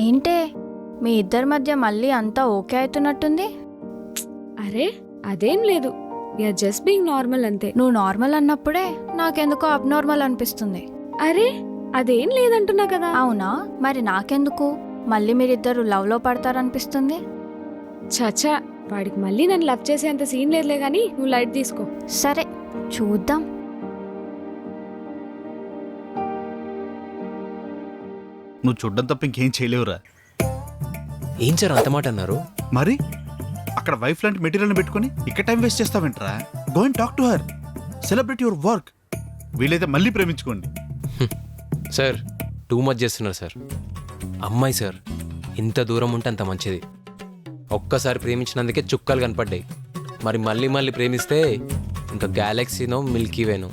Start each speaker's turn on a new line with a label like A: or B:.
A: ఏంటే మీ ఇద్దరి మధ్య మళ్ళీ అంతా ఓకే అవుతున్నట్టుంది.
B: అరే అదేం లేదు, వీఆర్ జస్ట్ బీయింగ్ నార్మల్ అంతే.
A: నువ్వు నార్మల్ అన్నప్పుడే నాకెందుకో అబ్నార్మల్ అనిపిస్తుంది.
B: అరే అదేం లేదంటున్నా కదా.
A: అవునా, మరి నాకెందుకు మళ్ళీ మీరిద్దరు లవ్లో పడతారనిపిస్తుంది.
B: చచా, వాడికి మళ్ళీ నన్ను లవ్ చేసేంత సీన్ లేదులే కానీ నువ్వు లైట్ తీసుకో.
A: సరే చూద్దాం.
C: నువ్వు చూడ్డం తప్ప ఇంకేం చేయలేవురా.
D: ఏం సార్ అంత మాట అన్నారు?
C: మరి అక్కడ వైఫ్ లాంటి మెటీరియల్ని పెట్టుకుని ఇక్కడ టైం వేస్ట్ చేస్తావేంట్రా? Go and talk to her, celebrate your work. వీలైతే మళ్ళీ ప్రేమించుకోండి.
D: సార్ టూ మచ్ చేస్తున్నారు సార్. అమ్మాయి సార్, ఇంత దూరం ఉంటే అంత మంచిది. ఒక్కసారి ప్రేమించినందుకే చుక్కలు కనపడ్డాయి. మరి మళ్ళీ మళ్ళీ ప్రేమిస్తే ఇంకా గ్యాలక్సీనో మిల్కీవేనో.